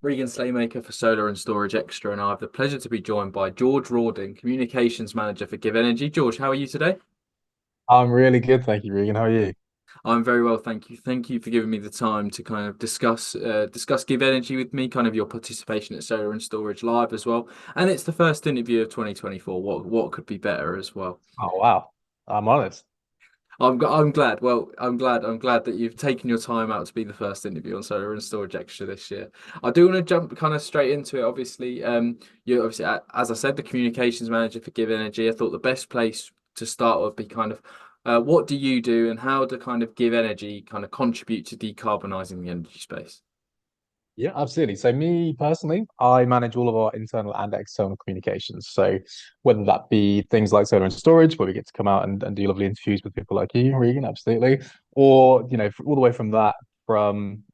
Regan Slaymaker for Solar and Storage Extra, and I have the pleasure to be joined by George Rawding, Communications Manager for GivEnergy. George, how are you today? I'm really good, thank you, Regan. How are you? I'm very well, thank you. Thank you for giving me the time to kind of discuss GivEnergy with me, kind of your participation at Solar and Storage Live as well. And it's the first interview of 2024. What could be better as well? Oh wow, I'm honest. I'm glad. Well, I'm glad that you've taken your time out to be the first interview on Solar and Storage Extra this year. I do want to jump kind of straight into it. Obviously, you obviously, as I said, the communications manager for Give Energy. I thought the best place to start would be kind of, what do you do and how to kind of Give Energy kind of contribute to decarbonising the energy space? Yeah, absolutely. So me personally, I manage all of our internal and external communications. So whether that be things like solar and storage, where we get to come out and do lovely interviews with people like you, Regan, absolutely. Or, all the way from that, from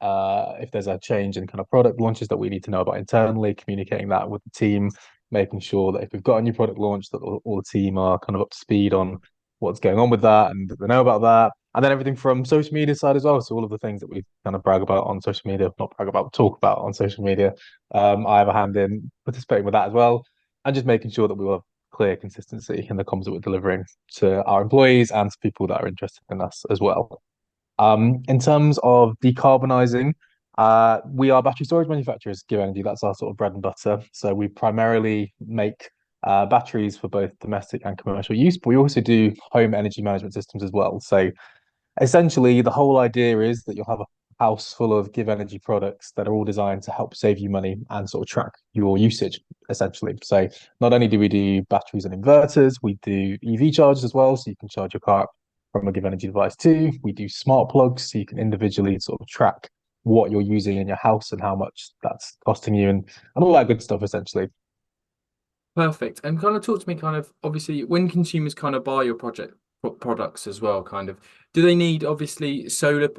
if there's a change in kind of product launches that we need to know about internally, communicating that with the team, making sure that if we've got a new product launch, that all the team are kind of up to speed on what's going on with that and that they know about that. And then everything from social media side as well. So all of the things that we kind of brag about on social media, not brag about, talk about on social media. I have a hand in participating with that as well, and just making sure that we will have clear consistency in the comms that we're delivering to our employees and to people that are interested in us as well. In terms of decarbonising, we are battery storage manufacturers, GivEnergy. That's our sort of bread and butter. So we primarily make batteries for both domestic and commercial use, but we also do home energy management systems as well. So essentially, the whole idea is that you'll have a house full of GivEnergy products that are all designed to help save you money and sort of track your usage, essentially. So not only do we do batteries and inverters, we do EV chargers as well, so you can charge your car from a GivEnergy device too. We do smart plugs, so you can individually sort of track what you're using in your house and how much that's costing you and all that good stuff, essentially. Perfect. And kind of talk to me kind of obviously when consumers kind of buy your products as well, kind of do they need obviously solar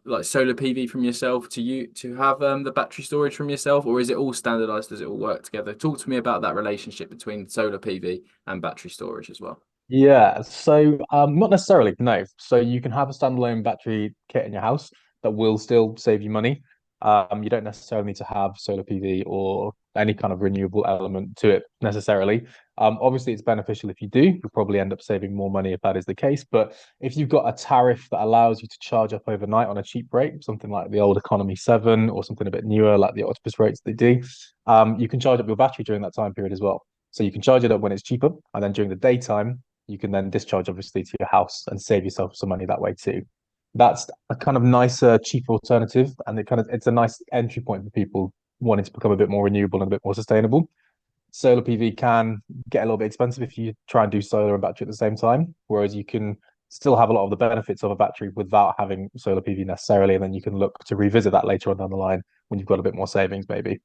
like solar PV from yourself to have the battery storage from yourself, or is it all standardized? Does it all work together? Talk to me about that relationship between solar PV and battery storage as well. Yeah, so not necessarily, no. So you can have a standalone battery kit in your house that will still save you money. You don't necessarily need to have solar PV or any kind of renewable element to it necessarily. Obviously, it's beneficial if you do. You'll probably end up saving more money if that is the case. But if you've got a tariff that allows you to charge up overnight on a cheap rate, something like the old Economy 7 or something a bit newer like the Octopus rates they do, you can charge up your battery during that time period as well. So you can charge it up when it's cheaper, and then during the daytime, you can then discharge obviously to your house and save yourself some money that way too. That's a kind of nicer, cheaper alternative, and it's a nice entry point for people wanting to become a bit more renewable and a bit more sustainable. Solar PV can get a little bit expensive if you try and do solar and battery at the same time, whereas you can still have a lot of the benefits of a battery without having solar PV necessarily, and then you can look to revisit that later on down the line when you've got a bit more savings, maybe.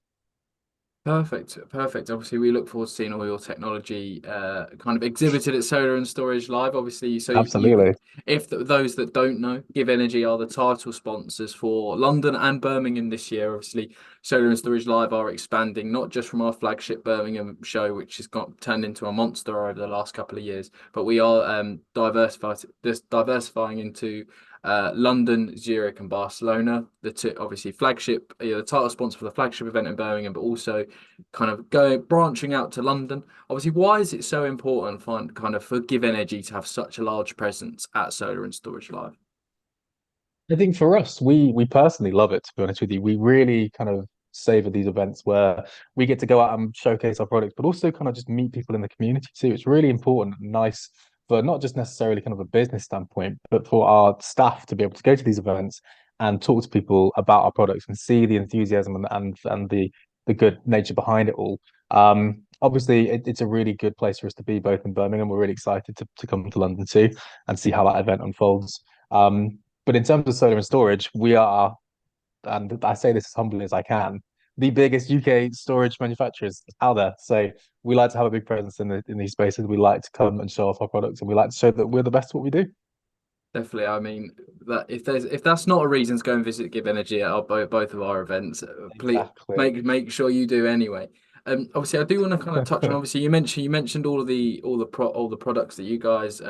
Perfect, perfect. Obviously, we look forward to seeing all your technology kind of exhibited at Solar and Storage Live. Obviously, so Absolutely. if those that don't know, Give Energy are the title sponsors for London and Birmingham this year. Obviously, Solar and Storage Live are expanding not just from our flagship Birmingham show, which has got turned into a monster over the last couple of years, but we are diversifying into London, Zurich, and Barcelona. The two, obviously, flagship, the title sponsor for the flagship event in Birmingham, but also kind of going branching out to London. Obviously, why is it so important for kind of for Give Energy to have such a large presence at Solar and Storage Live? I think for us, we personally love it, to be honest with you. We really kind of savor these events where we get to go out and showcase our products, but also kind of just meet people in the community too. It's really important and nice for not just necessarily kind of a business standpoint, but for our staff to be able to go to these events and talk to people about our products and see the enthusiasm and the good nature behind it all. Obviously, it's a really good place for us to be, both in Birmingham. We're really excited to come to London too and see how that event unfolds. But in terms of solar and storage, we are, and I say this as humbly as I can, the biggest UK storage manufacturers out there. So we like to have a big presence in these spaces. We like to come and show off our products, and we like to show that we're the best at what we do. Definitely. I mean, that if that's not a reason to go and visit Give Energy at both of our events, please Exactly. make sure you do anyway. Obviously, I do want to kind of touch on. Obviously, you mentioned all the products that you guys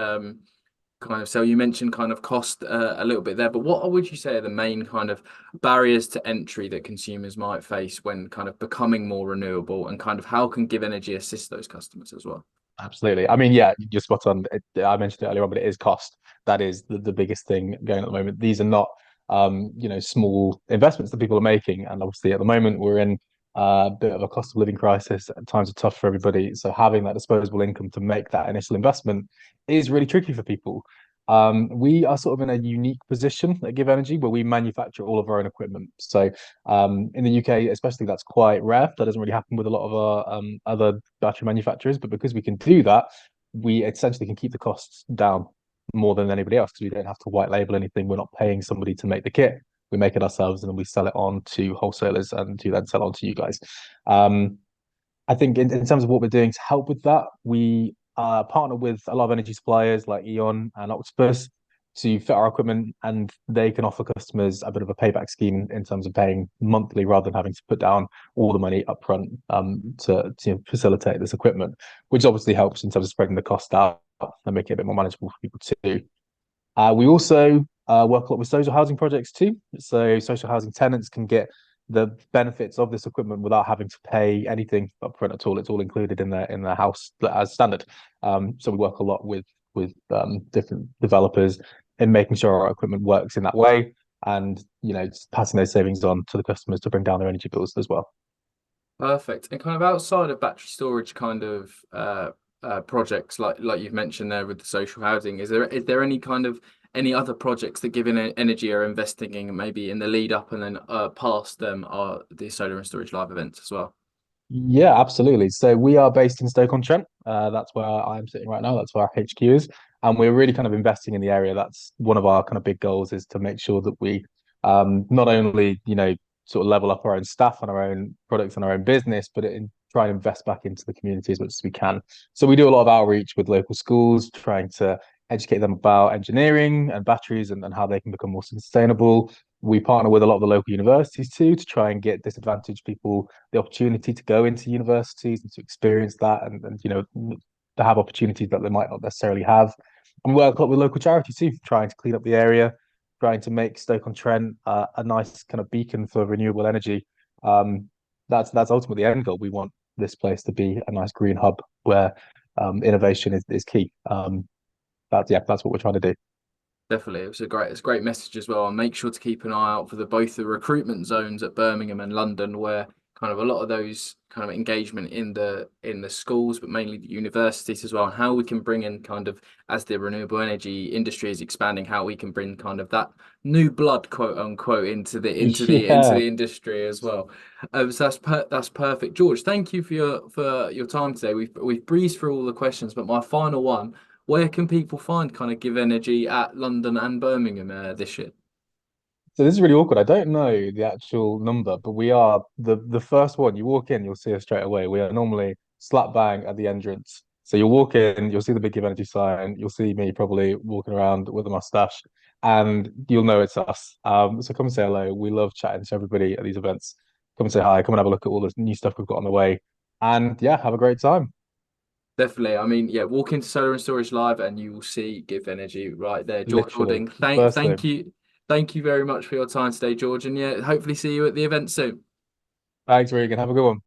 kind of sell. You mentioned kind of cost a little bit there, but what would you say are the main kind of barriers to entry that consumers might face when kind of becoming more renewable, and kind of how can Give Energy assist those customers as well? Absolutely. I mean, yeah, you're spot on. I mentioned it earlier on, but it is cost. That is the biggest thing going at the moment. These are not, small investments that people are making. And obviously, at the moment, we're in a bit of a cost of living crisis. Times are tough for everybody. So having that disposable income to make that initial investment is really tricky for people. We are sort of in a unique position at Give Energy where we manufacture all of our own equipment. So in the UK, especially, that's quite rare. That doesn't really happen with a lot of our other battery manufacturers. But because we can do that, we essentially can keep the costs down more than anybody else because we don't have to white label anything. We're not paying somebody to make the kit. We make it ourselves and then we sell it on to wholesalers and to then sell on to you guys. Um, I think in terms of what we're doing to help with that, we partner with a lot of energy suppliers like Eon and Octopus to fit our equipment, and they can offer customers a bit of a payback scheme in terms of paying monthly rather than having to put down all the money upfront to facilitate this equipment, which obviously helps in terms of spreading the cost out and making it a bit more manageable for people too. We also work a lot with social housing projects too. So social housing tenants can get the benefits of this equipment without having to pay anything upfront at all. It's all included in their house as standard. So we work a lot with different developers in making sure our equipment works in that way, and passing those savings on to the customers to bring down their energy bills as well. Perfect. And kind of outside of battery storage kind of projects like you've mentioned there with the social housing, is there any kind of any other projects that Given Energy are investing in, maybe in the lead up and then past them are the solar and storage live events as well? Yeah, absolutely. So we are based in Stoke-on-Trent. That's where I'm sitting right now. That's where our HQ is, and we're really kind of investing in the area. That's one of our kind of big goals is to make sure that we not only sort of level up our own staff and our own products and our own business, but try and invest back into the community as much as we can. So we do a lot of outreach with local schools, trying to educate them about engineering and batteries and how they can become more sustainable. We partner with a lot of the local universities too to try and get disadvantaged people the opportunity to go into universities and to experience that and to have opportunities that they might not necessarily have. And we work a lot with local charities too, trying to clean up the area, trying to make Stoke-on-Trent a nice kind of beacon for renewable energy. Um, that's ultimately the end goal. We want this place to be a nice green hub where innovation is key. That's what we're trying to do. Definitely, it's a great message as well. And make sure to keep an eye out for both the recruitment zones at Birmingham and London, where kind of a lot of those kind of engagement in the schools, but mainly the universities as well, and how we can bring in kind of as the renewable energy industry is expanding, how we can bring kind of that new blood, quote unquote, into the into the into Yeah. the industry as well. So that's perfect, George. Thank you for your time today. We've breezed through all the questions, but my final one. Where can people find kind of Give Energy at London and Birmingham this year? So this is really awkward. I don't know the actual number, but we are the first one. You walk in, you'll see us straight away. We are normally slap bang at the entrance. So you'll walk in, you'll see the big Give Energy sign, you'll see me probably walking around with a mustache, and you'll know it's us. So come and say hello. We love chatting to everybody at these events. Come and say hi, come and have a look at all the new stuff we've got on the way. And yeah, have a great time. Definitely. I mean, yeah, walk into Solar and Storage Live and you will see Give Energy right there. George Literally. Rawding, thank First thank thing. you. Thank you very much for your time today, George. And yeah, hopefully see you at the event soon. Thanks, Regan. Have a good one.